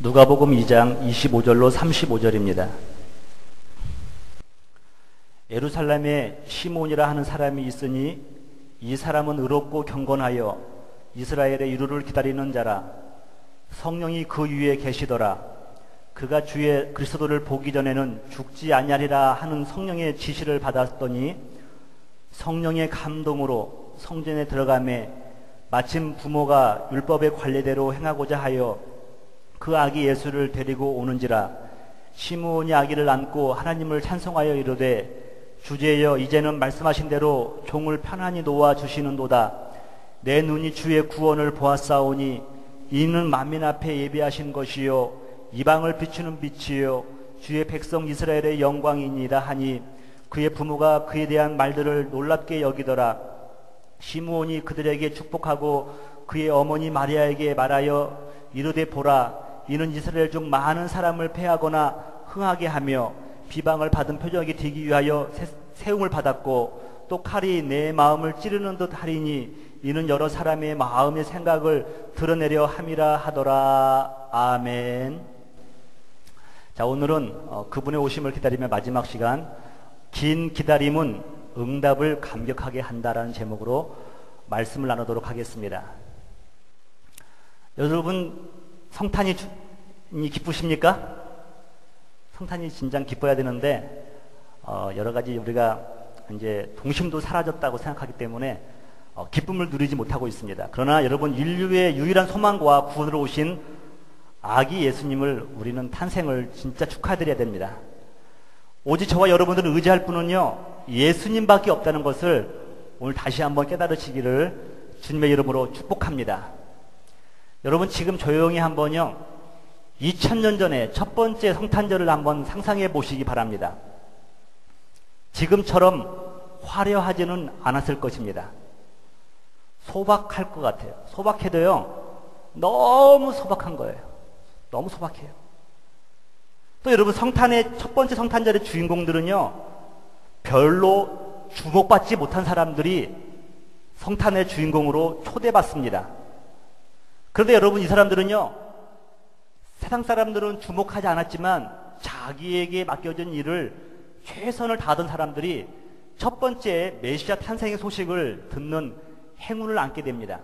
누가복음 2장 25절로 35절입니다. 예루살렘에 시몬이라 하는 사람이 있으니 이 사람은 의롭고 경건하여 이스라엘의 유루를 기다리는 자라. 성령이 그 위에 계시더라. 그가 주의 그리스도를 보기 전에는 죽지 아니하리라 하는 성령의 지시를 받았더니 성령의 감동으로 성전에 들어가매 마침 부모가 율법의 관례대로 행하고자 하여 그 아기 예수를 데리고 오는지라. 시므온이 아기를 안고 하나님을 찬송하여 이르되 주제여 이제는 말씀하신 대로 종을 편안히 놓아 주시는도다. 내 눈이 주의 구원을 보았사오니 이는 만민 앞에 예비하신 것이요 이방을 비추는 빛이요 주의 백성 이스라엘의 영광이니이다 하니 그의 부모가 그에 대한 말들을 놀랍게 여기더라. 시므온이 그들에게 축복하고 그의 어머니 마리아에게 말하여 이르되 보라, 이는 이스라엘 중 많은 사람을 패하거나 흥하게 하며 비방을 받은 표적이 되기 위하여 세움을 받았고 또 칼이 내 마음을 찌르는 듯 하리니 이는 여러 사람의 마음의 생각을 드러내려 함이라 하더라. 아멘. 자, 오늘은 그분의 오심을 기다리며 마지막 시간, 긴 기다림은 응답을 감격하게 한다라는 제목으로 말씀을 나누도록 하겠습니다. 여러분, 성탄이 기쁘십니까? 성탄이 진짜 기뻐야 되는데 여러 가지 우리가 이제 동심도 사라졌다고 생각하기 때문에 기쁨을 누리지 못하고 있습니다. 그러나 여러분, 인류의 유일한 소망과 구원으로 오신 아기 예수님을 우리는 탄생을 진짜 축하드려야 됩니다. 오직 저와 여러분들을 의지할 분은요 예수님밖에 없다는 것을 오늘 다시 한번 깨달으시기를 주님의 이름으로 축복합니다. 여러분, 지금 조용히 한번요 2000년 전에 첫 번째 성탄절을 한번 상상해 보시기 바랍니다. 지금처럼 화려하지는 않았을 것입니다. 소박할 것 같아요. 소박해도요 너무 소박한 거예요. 너무 소박해요. 또 여러분, 성탄의 첫 번째 성탄절의 주인공들은요 별로 주목받지 못한 사람들이 성탄의 주인공으로 초대받습니다. 그런데 여러분, 이 사람들은요 세상 사람들은 주목하지 않았지만 자기에게 맡겨진 일을 최선을 다하던 사람들이 첫 번째 메시아 탄생의 소식을 듣는 행운을 안게 됩니다.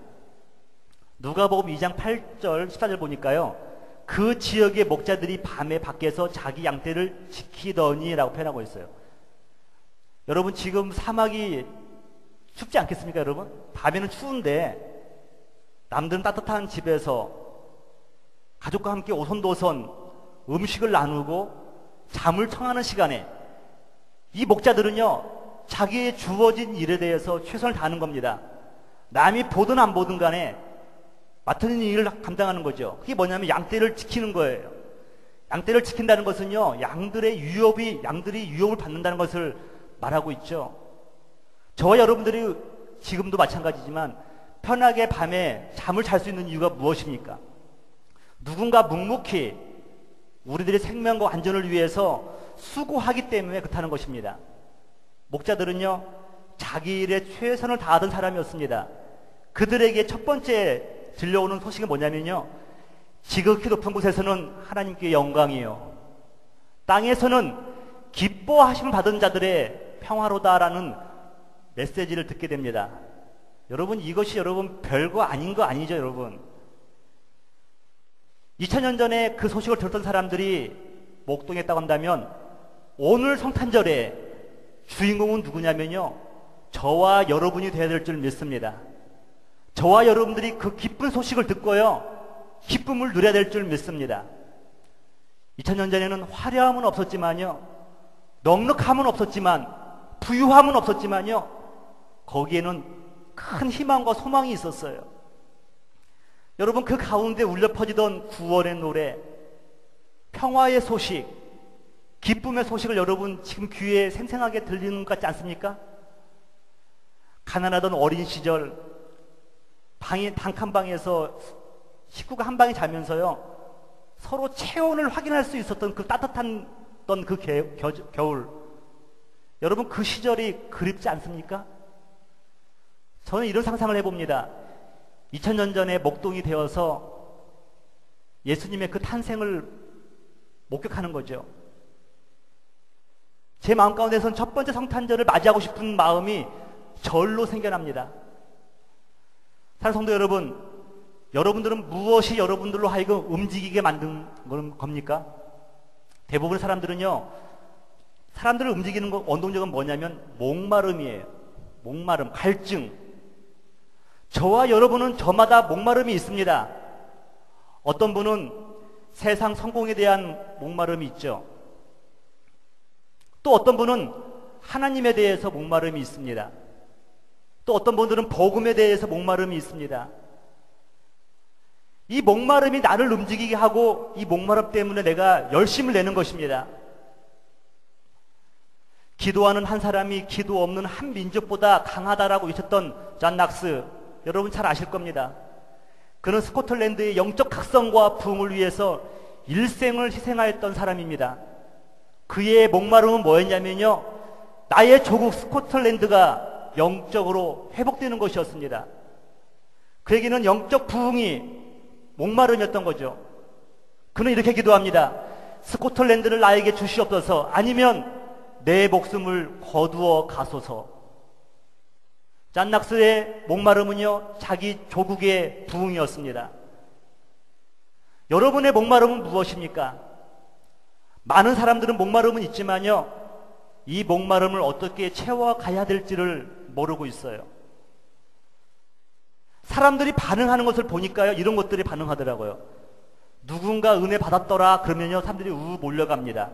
누가복음 2장 8절 14절 보니까요 그 지역의 목자들이 밤에 밖에서 자기 양떼를 지키더니 라고 표현하고 있어요. 여러분, 지금 사막이 춥지 않겠습니까? 여러분, 밤에는 추운데 남들은 따뜻한 집에서 가족과 함께 오손도손 음식을 나누고 잠을 청하는 시간에 이 목자들은요 자기의 주어진 일에 대해서 최선을 다하는 겁니다. 남이 보든 안 보든 간에 맡은 일을 감당하는 거죠. 그게 뭐냐면 양떼를 지키는 거예요. 양떼를 지킨다는 것은요 양들이 유업을 받는다는 것을 말하고 있죠. 저와 여러분들이 지금도 마찬가지지만 편하게 밤에 잠을 잘 수 있는 이유가 무엇입니까? 누군가 묵묵히 우리들의 생명과 안전을 위해서 수고하기 때문에 그렇다는 것입니다. 목자들은요 자기 일에 최선을 다하던 사람이었습니다. 그들에게 첫 번째 들려오는 소식은 뭐냐면요 지극히 높은 곳에서는 하나님께 영광이요 땅에서는 기뻐하심을 받은 자들의 평화로다라는 메시지를 듣게 됩니다. 여러분, 이것이 여러분 별거 아닌 거 아니죠? 여러분, 2000년 전에 그 소식을 들었던 사람들이 목동했다고 한다면 오늘 성탄절에 주인공은 누구냐면요 저와 여러분이 되어야 될 줄 믿습니다. 저와 여러분들이 그 기쁜 소식을 듣고요 기쁨을 누려야 될 줄 믿습니다. 2000년 전에는 화려함은 없었지만요 넉넉함은 없었지만 부유함은 없었지만요 거기에는 큰 희망과 소망이 있었어요. 여러분, 그 가운데 울려 퍼지던 구원의 노래, 평화의 소식, 기쁨의 소식을 여러분 지금 귀에 생생하게 들리는 것 같지 않습니까? 가난하던 어린 시절 단칸방에서 식구가 한 방에 자면서요 서로 체온을 확인할 수 있었던 그 따뜻한 그 겨울, 여러분 그 시절이 그립지 않습니까? 저는 이런 상상을 해봅니다. 2000년 전에 목동이 되어서 예수님의 그 탄생을 목격하는 거죠. 제 마음 가운데서는 첫 번째 성탄절을 맞이하고 싶은 마음이 절로 생겨납니다. 사랑하는 성도 여러분, 여러분들은 무엇이 여러분들로 하여금 움직이게 만든 겁니까? 대부분의 사람들은요, 사람들을 움직이는 원동력은 뭐냐면 목마름이에요. 목마름, 갈증. 저와 여러분은 저마다 목마름이 있습니다. 어떤 분은 세상 성공에 대한 목마름이 있죠. 또 어떤 분은 하나님에 대해서 목마름이 있습니다. 또 어떤 분들은 복음에 대해서 목마름이 있습니다. 이 목마름이 나를 움직이게 하고 이 목마름 때문에 내가 열심을 내는 것입니다. 기도하는 한 사람이 기도 없는 한 민족보다 강하다라고 외쳤던 존 낙스, 여러분 잘 아실 겁니다. 그는 스코틀랜드의 영적 각성과 부흥을 위해서 일생을 희생하였던 사람입니다. 그의 목마름은 뭐였냐면요, 나의 조국 스코틀랜드가 영적으로 회복되는 것이었습니다. 그에게는 영적 부흥이 목마름이었던 거죠. 그는 이렇게 기도합니다. 스코틀랜드를 나에게 주시옵소서, 아니면 내 목숨을 거두어 가소서. 존 낙스의 목마름은요, 자기 조국의 부흥이었습니다. 여러분의 목마름은 무엇입니까? 많은 사람들은 목마름은 있지만요, 이 목마름을 어떻게 채워가야 될지를 모르고 있어요. 사람들이 반응하는 것을 보니까요, 이런 것들이 반응하더라고요. 누군가 은혜 받았더라 그러면요, 사람들이 몰려갑니다.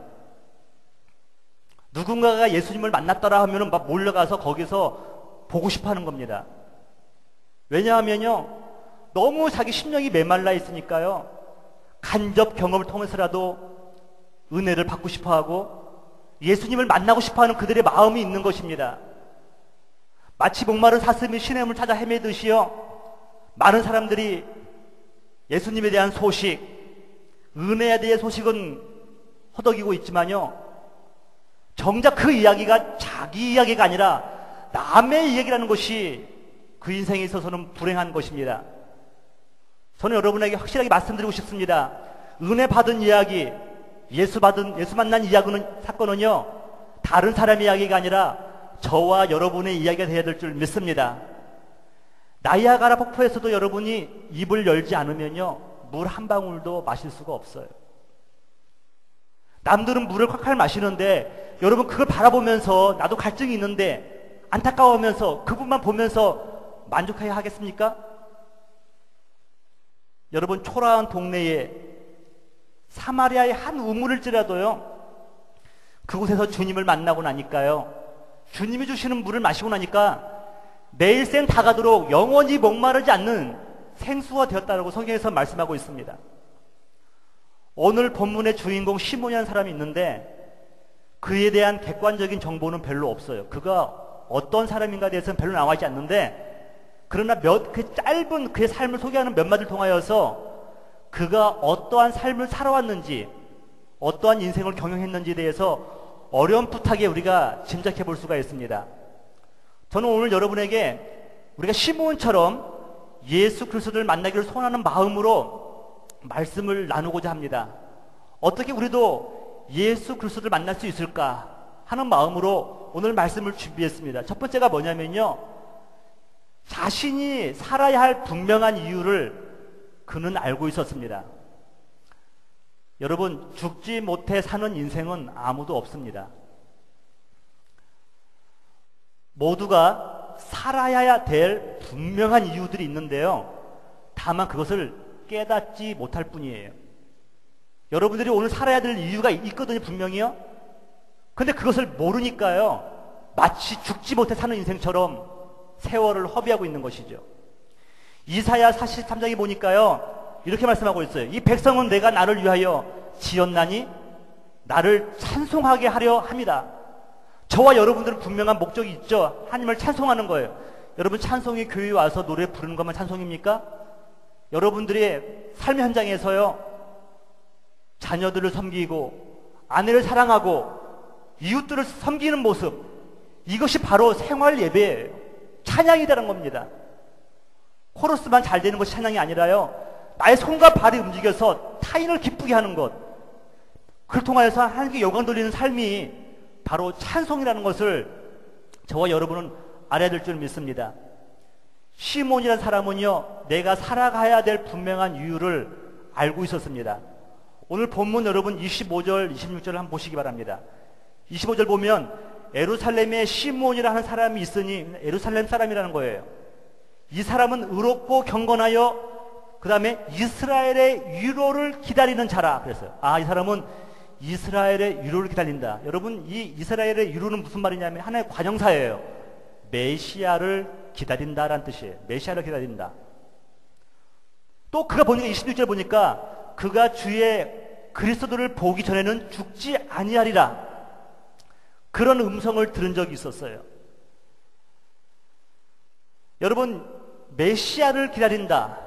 누군가가 예수님을 만났더라 하면은 막 몰려가서 거기서 보고 싶어 하는 겁니다. 왜냐하면요, 너무 자기 심령이 메말라 있으니까요, 간접 경험을 통해서라도 은혜를 받고 싶어 하고 예수님을 만나고 싶어 하는 그들의 마음이 있는 것입니다. 마치 목마른 사슴이 시냇물 찾아 헤매듯이요, 많은 사람들이 예수님에 대한 소식, 은혜에 대한 소식은 허덕이고 있지만요, 정작 그 이야기가 자기 이야기가 아니라 남의 이야기라는 것이 그 인생에 있어서는 불행한 것입니다. 저는 여러분에게 확실하게 말씀드리고 싶습니다. 은혜 받은 이야기, 예수 만난 이야기는, 사건은요, 다른 사람의 이야기가 아니라 저와 여러분의 이야기가 되어야 될 줄 믿습니다. 나이아가라 폭포에서도 여러분이 입을 열지 않으면요, 물 한 방울도 마실 수가 없어요. 남들은 물을 콸콸 마시는데 여러분 그걸 바라보면서 나도 갈증이 있는데 안타까워하면서 그분만 보면서 만족해야 하겠습니까? 여러분, 초라한 동네에 사마리아의 한 우물일지라도요, 그곳에서 주님을 만나고 나니까요, 주님이 주시는 물을 마시고 나니까 내 일생 다 가도록 영원히 목마르지 않는 생수가 되었다고 성경에서 말씀하고 있습니다. 오늘 본문의 주인공 시몬이라는 사람이 있는데 그에 대한 객관적인 정보는 별로 없어요. 그가 어떤 사람인가에 대해서는 별로 나와 있지 않는데, 그러나 그 짧은 그의 삶을 소개하는 몇 마디를 통하여서 그가 어떠한 삶을 살아왔는지, 어떠한 인생을 경영했는지에 대해서 어렴풋하게 우리가 짐작해 볼 수가 있습니다. 저는 오늘 여러분에게 우리가 시몬처럼 예수 그리스도를 만나기를 소원하는 마음으로 말씀을 나누고자 합니다. 어떻게 우리도 예수 그리스도를 만날 수 있을까 하는 마음으로 오늘 말씀을 준비했습니다. 첫 번째가 뭐냐면요, 자신이 살아야 할 분명한 이유를 그는 알고 있었습니다. 여러분, 죽지 못해 사는 인생은 아무도 없습니다. 모두가 살아야 될 분명한 이유들이 있는데요, 다만 그것을 깨닫지 못할 뿐이에요. 여러분들이 오늘 살아야 될 이유가 있거든요, 분명히요. 근데 그것을 모르니까요, 마치 죽지 못해 사는 인생처럼 세월을 허비하고 있는 것이죠. 이사야 43장에 보니까요, 이렇게 말씀하고 있어요. 이 백성은 내가 나를 위하여 지었나니 나를 찬송하게 하려 합니다. 저와 여러분들은 분명한 목적이 있죠. 하나님을 찬송하는 거예요. 여러분, 찬송이 교회에 와서 노래 부르는 것만 찬송입니까? 여러분들의 삶의 현장에서요, 자녀들을 섬기고 아내를 사랑하고 이웃들을 섬기는 모습, 이것이 바로 생활 예배예요. 찬양이라는 겁니다. 코러스만 잘 되는 것이 찬양이 아니라요, 나의 손과 발이 움직여서 타인을 기쁘게 하는 것, 그를 통하여서 하나님께 영광 돌리는 삶이 바로 찬송이라는 것을 저와 여러분은 알아야 될 줄 믿습니다. 시몬이라는 사람은요, 내가 살아가야 될 분명한 이유를 알고 있었습니다. 오늘 본문 여러분 25절, 26절을 한번 보시기 바랍니다. 25절 보면 예루살렘에 시몬이라는 사람이 있으니, 예루살렘 사람이라는 거예요. 이 사람은 의롭고 경건하여 그 다음에 이스라엘의 위로를 기다리는 자라 그랬어요. 아, 이 사람은 이스라엘의 위로를 기다린다. 여러분, 이 이스라엘의 위로는 무슨 말이냐면 하나의 관형사예요. 메시아를 기다린다라는 뜻이에요. 메시아를 기다린다. 또 그가 보니까 26절 보니까 그가 주의 그리스도를 보기 전에는 죽지 아니하리라, 그런 음성을 들은 적이 있었어요. 여러분, 메시아를 기다린다,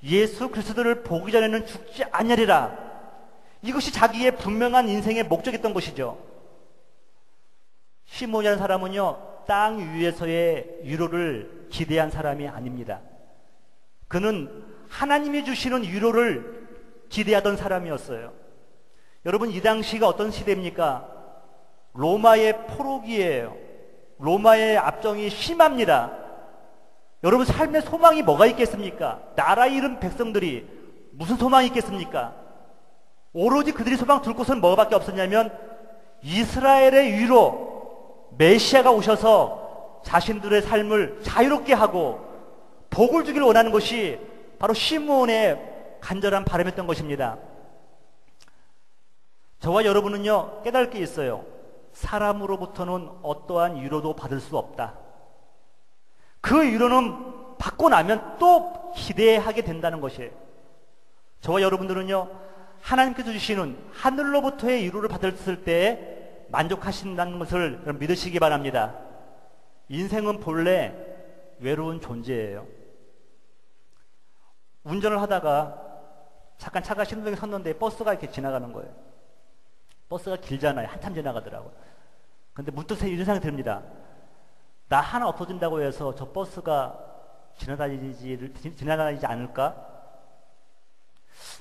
예수 그리스도를 보기 전에는 죽지 아니하리라, 이것이 자기의 분명한 인생의 목적이었던 것이죠. 시몬이라는 사람은요, 땅 위에서의 위로를 기대한 사람이 아닙니다. 그는 하나님이 주시는 위로를 기대하던 사람이었어요. 여러분, 이 당시가 어떤 시대입니까? 로마의 포로기예요. 로마의 압정이 심합니다. 여러분, 삶의 소망이 뭐가 있겠습니까? 나라 잃은 백성들이 무슨 소망이 있겠습니까? 오로지 그들이 소망 둘 곳은 뭐밖에 없었냐면 이스라엘의 위로, 메시아가 오셔서 자신들의 삶을 자유롭게 하고 복을 주기를 원하는 것이 바로 시므온의 간절한 바람이었던 것입니다. 저와 여러분은요, 깨달을 게 있어요. 사람으로부터는 어떠한 위로도 받을 수 없다. 그 위로는 받고 나면 또 기대하게 된다는 것이에요. 저와 여러분들은요, 하나님께서 주시는 하늘로부터의 위로를 받았을 때 만족하신다는 것을 믿으시기 바랍니다. 인생은 본래 외로운 존재예요. 운전을 하다가 잠깐 차가 신호등에 섰는데 버스가 이렇게 지나가는 거예요. 버스가 길잖아요. 한참 지나가더라고요. 근데 문득 이런 생각이 듭니다. 나 하나 없어진다고 해서 저 버스가 지나다니지 않을까?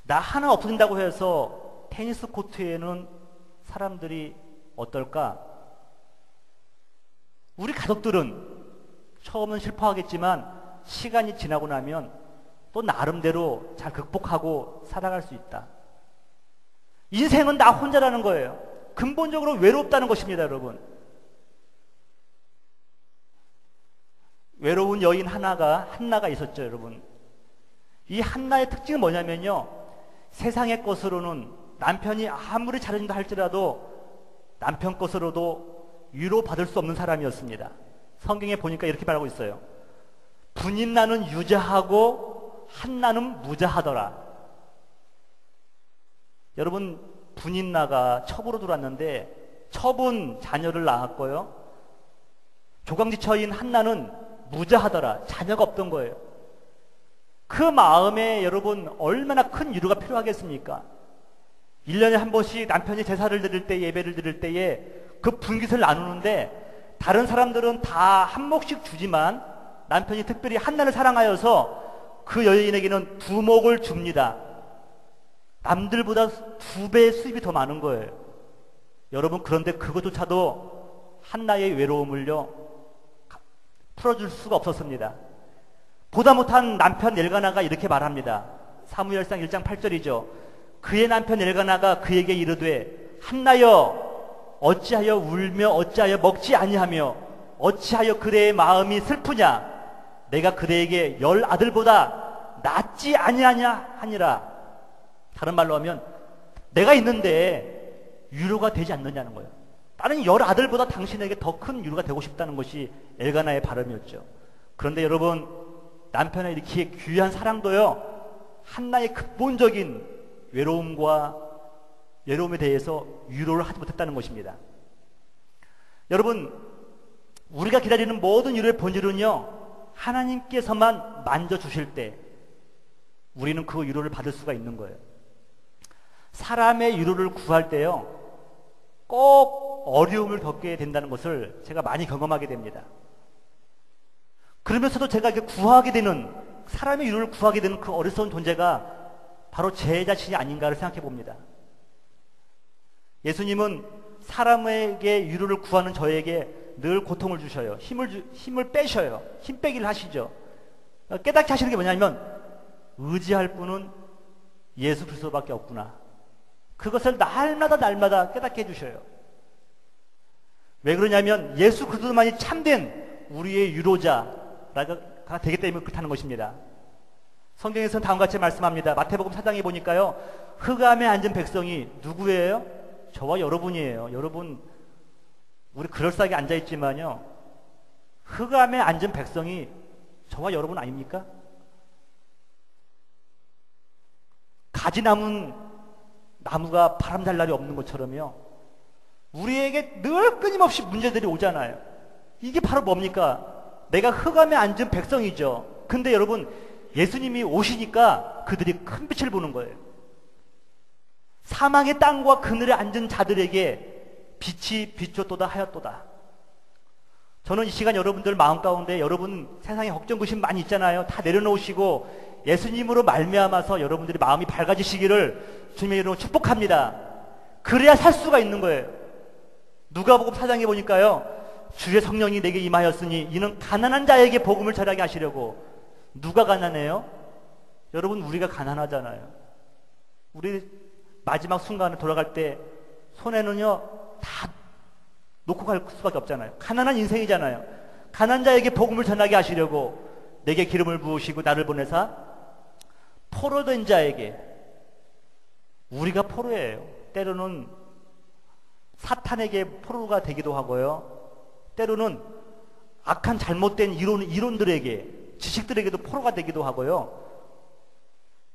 나 하나 없어진다고 해서 테니스 코트에는 사람들이 어떨까? 우리 가족들은 처음은 슬퍼하겠지만 시간이 지나고 나면 또 나름대로 잘 극복하고 살아갈 수 있다. 인생은 나 혼자라는 거예요. 근본적으로 외롭다는 것입니다, 여러분. 외로운 여인 한나가 있었죠, 여러분. 이 한나의 특징은 뭐냐면요, 세상의 것으로는 남편이 아무리 잘해준다 할지라도 남편 것으로도 위로받을 수 없는 사람이었습니다. 성경에 보니까 이렇게 말하고 있어요. 분인나는 유자하고 한나는 무자하더라. 여러분, 분인나가 첩으로 들어왔는데 첩은 자녀를 낳았고요, 조강지처인 한나는 무자하더라. 자녀가 없던 거예요. 그 마음에 여러분 얼마나 큰 위로가 필요하겠습니까? 1년에 한 번씩 남편이 제사를 드릴 때, 예배를 드릴 때에 그 분깃을 나누는데 다른 사람들은 다 한 몫씩 주지만 남편이 특별히 한나를 사랑하여서 그 여인에게는 2몫을 줍니다. 남들보다 2배의 수입이 더 많은 거예요. 여러분, 그런데 그것조차도 한나의 외로움을요 풀어줄 수가 없었습니다. 보다 못한 남편 엘가나가 이렇게 말합니다. 사무엘상 1장 8절이죠. 그의 남편 엘가나가 그에게 이르되 한나여, 어찌하여 울며 어찌하여 먹지 아니하며 어찌하여 그대의 마음이 슬프냐? 내가 그대에게 10 아들보다 낫지 아니하냐 하니라. 다른 말로 하면 내가 있는데 위로가 되지 않느냐는 거예요. 다른 10 아들보다 당신에게 더 큰 위로가 되고 싶다는 것이 엘가나의 바람이었죠. 그런데 여러분, 남편의 이렇게 귀한 사랑도요, 한나의 근본적인 외로움에 대해서 위로를 하지 못했다는 것입니다. 여러분, 우리가 기다리는 모든 위로의 본질은요, 하나님께서만 만져주실 때 우리는 그 위로를 받을 수가 있는 거예요. 사람의 위로를 구할 때요, 꼭 어려움을 겪게 된다는 것을 제가 많이 경험하게 됩니다. 그러면서도 제가 이렇게 구하게 되는 사람의 위로를 구하게 되는 그 어리석은 존재가 바로 제 자신이 아닌가를 생각해 봅니다. 예수님은 사람에게 위로를 구하는 저에게 늘 고통을 주셔요. 힘을 빼셔요. 힘 빼기를 하시죠. 깨닫게 하시는 게 뭐냐면 의지할 분은 예수 그리스도밖에 없구나. 그것을 날마다 깨닫게 해주셔요. 왜 그러냐면 예수 그리스도만이 참된 우리의 위로자가 되기 때문에 그렇다는 것입니다. 성경에서는 다음과 같이 말씀합니다. 마태복음 4장에 보니까요, 흑암에 앉은 백성이 누구예요? 저와 여러분이에요. 여러분, 우리 그럴싸하게 앉아있지만요, 흑암에 앉은 백성이 저와 여러분 아닙니까? 가지 남은 나무가 바람 잘 날이 없는 것처럼요, 우리에게 늘 끊임없이 문제들이 오잖아요. 이게 바로 뭡니까? 내가 흑암에 앉은 백성이죠. 근데 여러분, 예수님이 오시니까 그들이 큰 빛을 보는 거예요. 사망의 땅과 그늘에 앉은 자들에게 빛이 비추었도다 하였도다. 저는 이 시간 여러분들 마음 가운데 여러분 세상에 걱정 근심 많이 있잖아요. 다 내려놓으시고 예수님으로 말미암아서 여러분들이 마음이 밝아지시기를 주님의 이름으로 축복합니다. 그래야 살 수가 있는 거예요. 누가복음 4장에 보니까요, 주의 성령이 내게 임하였으니 이는 가난한 자에게 복음을 전하게 하시려고. 누가 가난해요? 여러분, 우리가 가난하잖아요. 우리 마지막 순간에 돌아갈 때 손에는요 다 놓고 갈 수밖에 없잖아요. 가난한 인생이잖아요. 가난한 자에게 복음을 전하게 하시려고 내게 기름을 부으시고 나를 보내사 포로된 자에게. 우리가 포로예요. 때로는 사탄에게 포로가 되기도 하고요, 때로는 악한 잘못된 이론들에게, 지식들에게도 포로가 되기도 하고요.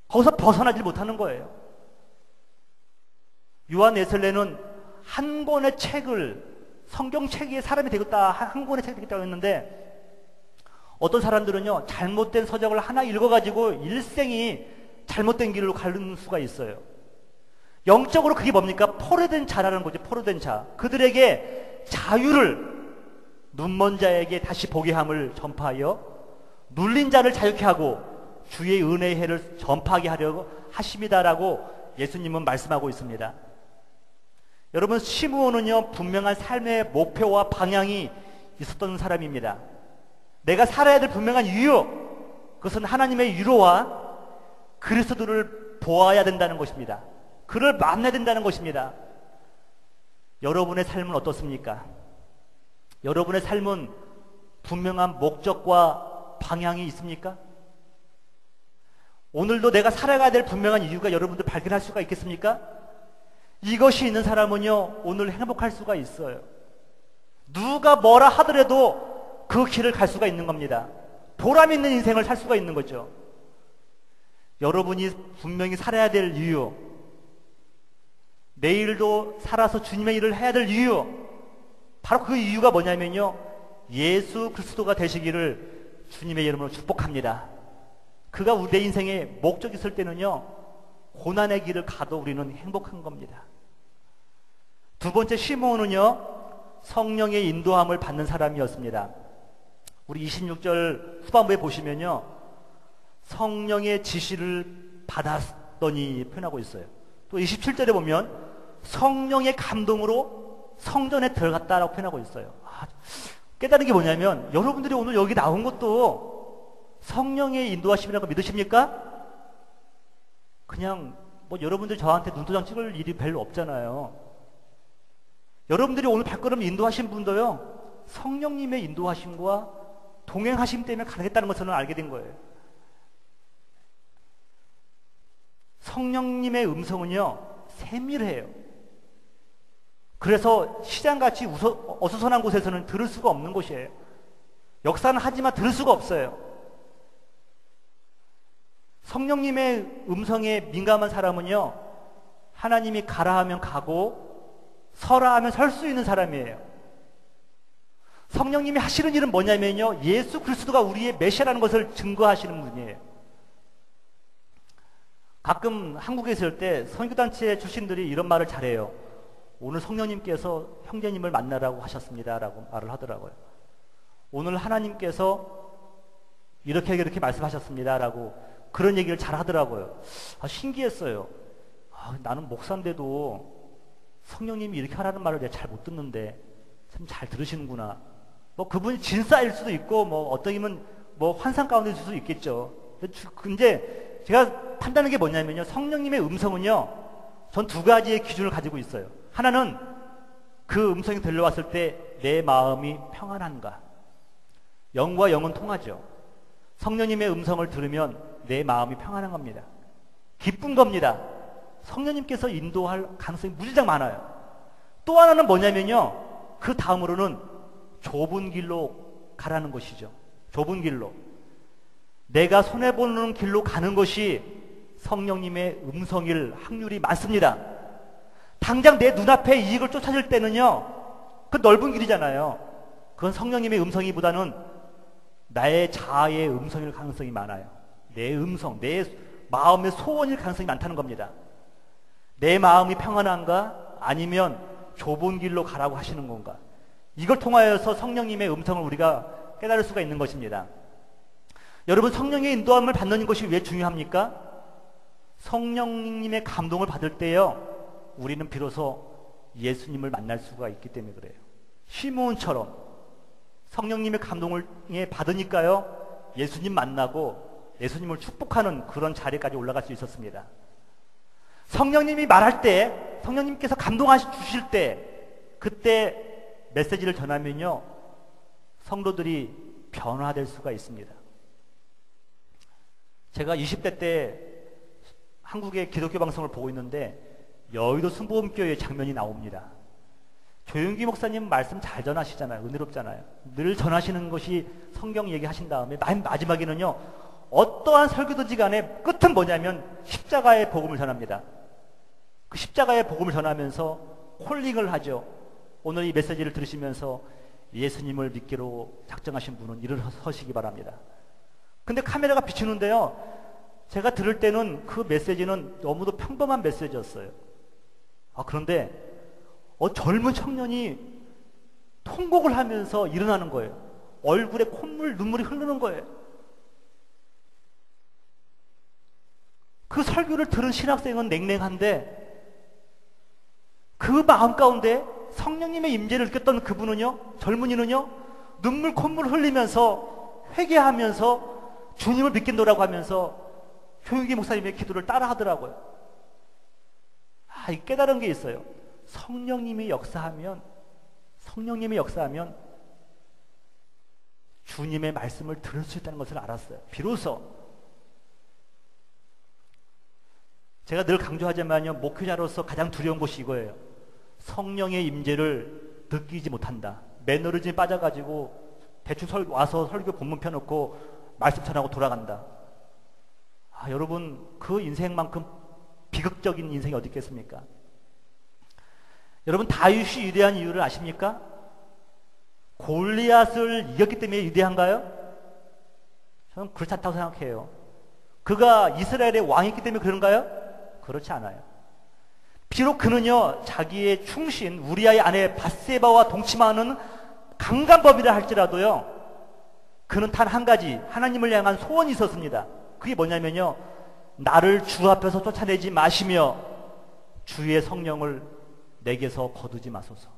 거기서 벗어나질 못하는 거예요. 요한 웨슬레는 한 권의 책을, 성경책의 사람이 되겠다, 한 권의 책이 되겠다고 했는데, 어떤 사람들은요 잘못된 서적을 하나 읽어가지고 일생이 잘못된 길로 가는 수가 있어요. 영적으로 그게 뭡니까? 포로된 자라는 거죠. 포로된 자. 그들에게 자유를, 눈먼 자에게 다시 보게 함을 전파하여 눌린 자를 자유케 하고 주의 은혜의 해를 전파하게 하려고 하십니다라고 예수님은 말씀하고 있습니다. 여러분, 시므온은요 분명한 삶의 목표와 방향이 있었던 사람입니다. 내가 살아야 될 분명한 이유, 그것은 하나님의 위로와 그리스도를 보아야 된다는 것입니다. 그를 만나야 된다는 것입니다. 여러분의 삶은 어떻습니까? 여러분의 삶은 분명한 목적과 방향이 있습니까? 오늘도 내가 살아가야 될 분명한 이유가 여러분들 발견할 수가 있겠습니까? 이것이 있는 사람은요 오늘 행복할 수가 있어요. 누가 뭐라 하더라도 그 길을 갈 수가 있는 겁니다. 보람 있는 인생을 살 수가 있는 거죠. 여러분이 분명히 살아야 될 이유, 내일도 살아서 주님의 일을 해야 될 이유, 바로 그 이유가 뭐냐면요, 예수 그리스도가 되시기를 주님의 이름으로 축복합니다. 그가 우리 내 인생에 목적이 있을 때는요 고난의 길을 가도 우리는 행복한 겁니다. 두 번째, 시므온은요 성령의 인도함을 받는 사람이었습니다. 우리 26절 후반부에 보시면요 성령의 지시를 받았더니 표현하고 있어요. 또 27절에 보면 성령의 감동으로 성전에 들어갔다라고 표현하고 있어요. 깨달은 게 뭐냐면, 여러분들이 오늘 여기 나온 것도 성령의 인도하심이라고 믿으십니까? 그냥 뭐 여러분들 저한테 눈도장 찍을 일이 별로 없잖아요. 여러분들이 오늘 발걸음 인도하신 분도요 성령님의 인도하심과 동행하심 때문에 가능했다는 것을 저는 알게 된 거예요. 성령님의 음성은요 세밀해요. 그래서 시장같이 어수선한 곳에서는 들을 수가 없는 곳이에요. 역사는 하지만 들을 수가 없어요. 성령님의 음성에 민감한 사람은요 하나님이 가라 하면 가고 서라 하면 설 수 있는 사람이에요. 성령님이 하시는 일은 뭐냐면요 예수 그리스도가 우리의 메시아라는 것을 증거하시는 분이에요. 가끔 한국에 있을 때 선교단체 출신들이 이런 말을 잘해요. 오늘 성령님께서 형제님을 만나라고 하셨습니다 라고 말을 하더라고요. 오늘 하나님께서 이렇게 이렇게 말씀하셨습니다라고 그런 얘기를 잘 하더라고요. 신기했어요. 나는 목사인데도 성령님이 이렇게 하라는 말을 내가 잘 못 듣는데 참 잘 들으시는구나. 뭐 그분이 진짜일 수도 있고 뭐 어떠면 뭐 환상 가운데 있을 수도 있겠죠. 근데 제가 판단하는 게 뭐냐면요, 성령님의 음성은요, 전 두 가지의 기준을 가지고 있어요. 하나는 그 음성이 들려왔을 때 내 마음이 평안한가. 영과 영은 통하죠. 성령님의 음성을 들으면 내 마음이 평안한 겁니다. 기쁜 겁니다. 성령님께서 인도할 가능성이 무지장 많아요. 또 하나는 뭐냐면요, 그 다음으로는 좁은 길로 가라는 것이죠. 좁은 길로. 내가 손해보는 길로 가는 것이 성령님의 음성일 확률이 많습니다. 당장 내 눈앞에 이익을 쫓아질 때는요, 그 넓은 길이잖아요. 그건 성령님의 음성이보다는 나의 자아의 음성일 가능성이 많아요. 내 음성, 내 마음의 소원일 가능성이 많다는 겁니다. 내 마음이 평안한가? 아니면 좁은 길로 가라고 하시는 건가? 이걸 통하여서 성령님의 음성을 우리가 깨달을 수가 있는 것입니다. 여러분, 성령의 인도함을 받는 것이 왜 중요합니까? 성령님의 감동을 받을 때요, 우리는 비로소 예수님을 만날 수가 있기 때문에 그래요. 시므온처럼 성령님의 감동을 받으니까요, 예수님 만나고 예수님을 축복하는 그런 자리까지 올라갈 수 있었습니다. 성령님이 말할 때, 성령님께서 주실 때, 그때 메시지를 전하면요, 성도들이 변화될 수가 있습니다. 제가 20대 때 한국의 기독교 방송을 보고 있는데 여의도 순복음교회 장면이 나옵니다. 조용기 목사님 말씀 잘 전하시잖아요. 은혜롭잖아요. 늘 전하시는 것이 성경 얘기하신 다음에 마지막에는요, 어떠한 설교든지 간에 끝은 뭐냐면 십자가의 복음을 전합니다. 그 십자가의 복음을 전하면서 콜링을 하죠. 오늘 이 메시지를 들으시면서 예수님을 믿기로 작정하신 분은 일어서시기 바랍니다. 근데 카메라가 비추는데요, 제가 들을 때는 그 메시지는 너무도 평범한 메시지였어요. 그런데 젊은 청년이 통곡을 하면서 일어나는 거예요. 얼굴에 콧물, 눈물이 흐르는 거예요. 그 설교를 들은 신학생은 냉랭한데 그 마음 가운데 성령님의 임재를 느꼈던 그분은요, 젊은이는요, 눈물 콧물 흘리면서 회개하면서 주님을 믿겠노라고 하면서 조용기 목사님의 기도를 따라 하더라고요. 깨달은 게 있어요. 성령님이 역사하면 주님의 말씀을 들을 수 있다는 것을 알았어요. 비로소. 제가 늘 강조하지만요, 목회자로서 가장 두려운 것이 이거예요. 성령의 임재를 느끼지 못한다. 매너리즘에 빠져가지고 대충 와서 설교 본문 펴놓고 말씀 전하고 돌아간다. 여러분, 그 인생만큼 비극적인 인생이 어디 있겠습니까? 여러분, 다윗이 위대한 이유를 아십니까? 골리앗을 이겼기 때문에 위대한가요? 저는 그렇지 않다고 생각해요. 그가 이스라엘의 왕이기 때문에 그런가요? 그렇지 않아요. 비록 그는요, 자기의 충신 우리아의 아내 밧세바와 동침하는 강간범이라 할지라도요, 그는 단 한 가지 하나님을 향한 소원이 있었습니다. 그게 뭐냐면요, 나를 주 앞에서 쫓아내지 마시며 주의 성령을 내게서 거두지 마소서.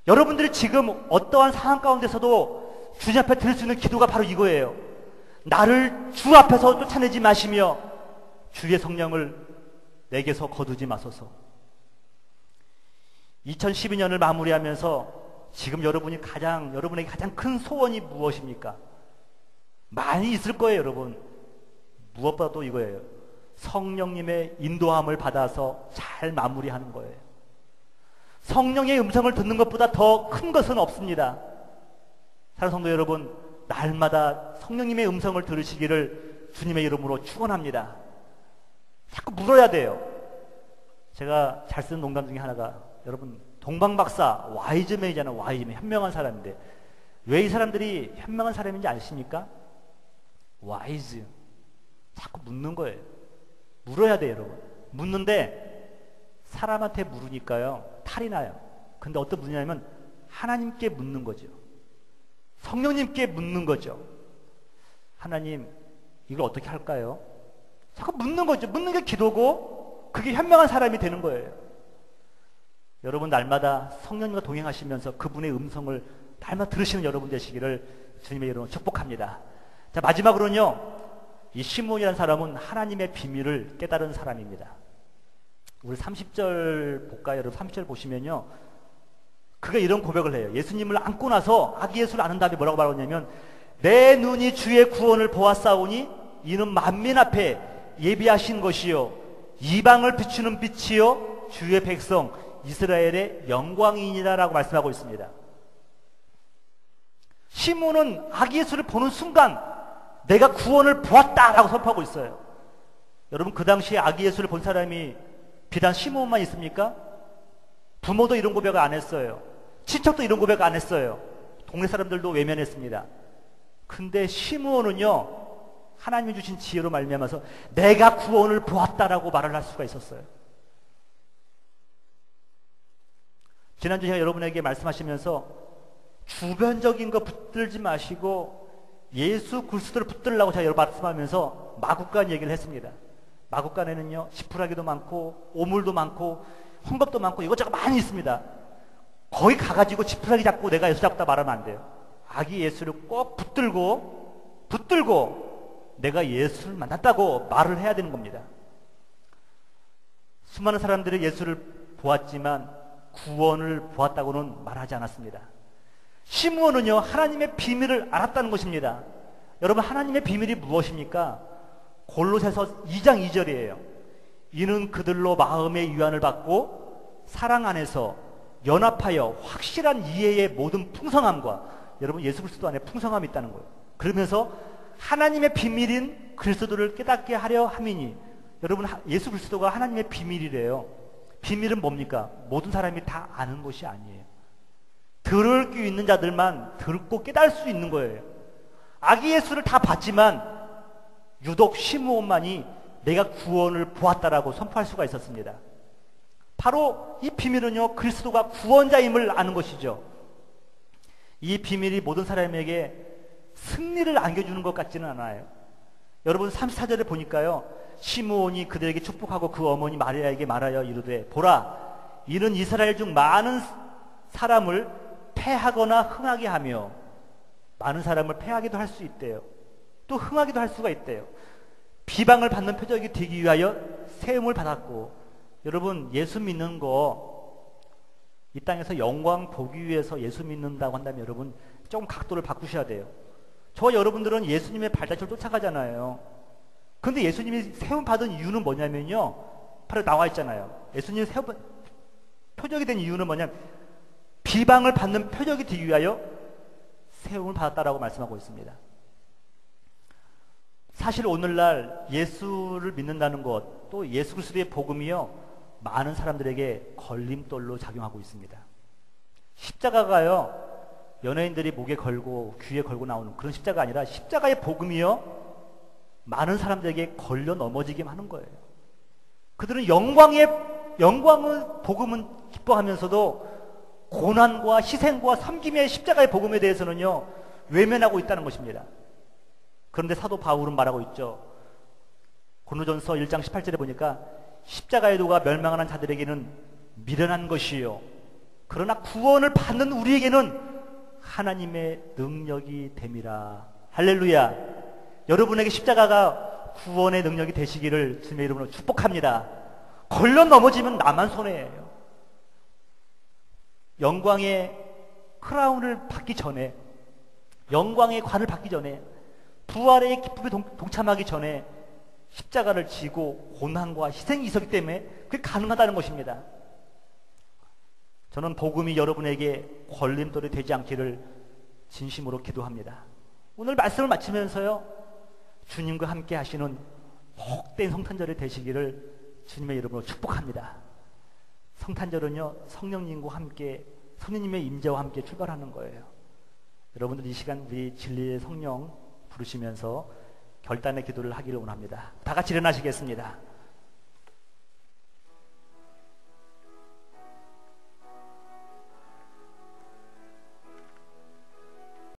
여러분들이 지금 어떠한 상황 가운데서도 주님 앞에 드릴 수 있는 기도가 바로 이거예요. 나를 주 앞에서 쫓아내지 마시며 주의 성령을 내게서 거두지 마소서. 2012년을 마무리하면서 지금 여러분에게 가장 큰 소원이 무엇입니까? 많이 있을 거예요, 여러분. 무엇보다도 이거예요. 성령님의 인도함을 받아서 잘 마무리하는 거예요. 성령의 음성을 듣는 것보다 더 큰 것은 없습니다. 사랑하는 성도 여러분, 날마다 성령님의 음성을 들으시기를 주님의 이름으로 축원합니다. 자꾸 물어야 돼요. 제가 잘 쓰는 농담 중에 하나가, 여러분, 동방박사 와이즈맨이잖아요. 와이즈맨, 현명한 사람인데 왜 이 사람들이 현명한 사람인지 아십니까? 와이즈. 자꾸 묻는 거예요. 물어야 돼요, 여러분. 묻는데 사람한테 물으니까요, 탈이 나요. 근데 어떤 묻냐면 하나님께 묻는 거죠. 성령님께 묻는 거죠. 하나님, 이걸 어떻게 할까요? 자꾸 묻는 거죠. 묻는 게 기도고 그게 현명한 사람이 되는 거예요. 여러분 날마다 성령님과 동행하시면서 그분의 음성을 날마다 들으시는 여러분 되시기를 주님의 이름으로 축복합니다. 자, 마지막으로는요, 이 시므온이라는 사람은 하나님의 비밀을 깨달은 사람입니다. 우리 30절 볼까요? 여러분 30절 보시면요, 그가 이런 고백을 해요. 예수님을 안고 나서 아기 예수를 아는 다음에 뭐라고 말하냐면, 내 눈이 주의 구원을 보았사오니 이는 만민 앞에 예비하신 것이요 이방을 비추는 빛이요 주의 백성 이스라엘의 영광이니라 라고 말씀하고 있습니다. 시므온은 아기 예수를 보는 순간 내가 구원을 보았다라고 선포하고 있어요. 여러분, 그 당시에 아기 예수를 본 사람이 비단 시므온만 있습니까? 부모도 이런 고백을 안 했어요. 친척도 이런 고백을 안 했어요. 동네 사람들도 외면했습니다. 근데 시므온은요, 하나님이 주신 지혜로 말미암아서 내가 구원을 보았다라고 말을 할 수가 있었어요. 지난주 제가 여러분에게 말씀하시면서 주변적인 거 붙들지 마시고 예수 그리스도를 붙들라고 제가 여러 말씀하면서 마국간 얘기를 했습니다. 마국간에는요, 지푸라기도 많고 오물도 많고 헝겊도 많고 이것저것 많이 있습니다. 거기 가가지고 지푸라기 잡고 내가 예수 잡다 말하면 안 돼요. 아기 예수를 꼭 붙들고 내가 예수를 만났다고 말을 해야 되는 겁니다. 수많은 사람들이 예수를 보았지만 구원을 보았다고는 말하지 않았습니다. 시므온은요, 하나님의 비밀을 알았다는 것입니다. 여러분, 하나님의 비밀이 무엇입니까? 골로새서 2장 2절이에요. 이는 그들로 마음의 유한을 받고 사랑 안에서 연합하여 확실한 이해의 모든 풍성함과, 여러분 예수 그리스도 안에 풍성함이 있다는 거예요. 그러면서 하나님의 비밀인 그리스도를 깨닫게 하려 함이니, 여러분 예수 그리스도가 하나님의 비밀이래요. 비밀은 뭡니까? 모든 사람이 다 아는 것이 아니에요. 들을 귀 있는 자들만 듣고 깨달을 수 있는 거예요. 아기 예수를 다 봤지만 유독 시므온만이 내가 구원을 보았다라고 선포할 수가 있었습니다. 바로 이 비밀은요, 그리스도가 구원자임을 아는 것이죠. 이 비밀이 모든 사람에게 승리를 안겨주는 것 같지는 않아요. 여러분 34절에 보니까요, 시므온이 그들에게 축복하고 그 어머니 마리아에게 말하여 이르되, 보라, 이는 이스라엘 중 많은 사람을 패하거나 흥하게 하며, 많은 사람을 패하기도 할 수 있대요. 또 흥하기도 할 수가 있대요. 비방을 받는 표적이 되기 위하여 세움을 받았고, 여러분 예수 믿는 거 이 땅에서 영광 보기 위해서 예수 믿는다고 한다면 여러분 조금 각도를 바꾸셔야 돼요. 저와 여러분들은 예수님의 발자취를 쫓아가잖아요. 그런데 예수님이 세움 받은 이유는 뭐냐면요, 바로 나와 있잖아요. 예수님이 표적이 된 이유는 뭐냐면 비방을 받는 표적이 되기 위하여 세움을 받았다라고 말씀하고 있습니다. 사실 오늘날 예수를 믿는다는 것, 또 예수 그리스도의 복음이요, 많은 사람들에게 걸림돌로 작용하고 있습니다. 십자가가요, 연예인들이 목에 걸고 귀에 걸고 나오는 그런 십자가 아니라 십자가의 복음이요, 많은 사람들에게 걸려 넘어지게 하는 거예요. 그들은 영광의 복음은 기뻐하면서도 고난과 희생과 섬김의 십자가의 복음에 대해서는요, 외면하고 있다는 것입니다. 그런데 사도 바울은 말하고 있죠. 고린도전서 1장 18절에 보니까 십자가의 도가 멸망하는 자들에게는 미련한 것이요, 그러나 구원을 받는 우리에게는 하나님의 능력이 됨이라. 할렐루야. 여러분에게 십자가가 구원의 능력이 되시기를 주님의 이름으로 축복합니다. 걸려 넘어지면 나만 손해예요. 영광의 크라운을 받기 전에, 영광의 관을 받기 전에, 부활의 기쁨에 동참하기 전에 십자가를 지고 고난과 희생이 있었기 때문에 그게 가능하다는 것입니다. 저는 복음이 여러분에게 걸림돌이 되지 않기를 진심으로 기도합니다. 오늘 말씀을 마치면서요, 주님과 함께 하시는 복된 성탄절이 되시기를 주님의 이름으로 축복합니다. 성탄절은요, 성령님과 함께, 성령님의 임재와 함께 출발하는 거예요. 여러분들 이 시간 우리 진리의 성령 부르시면서 결단의 기도를 하기를 원합니다. 다 같이 일어나시겠습니다.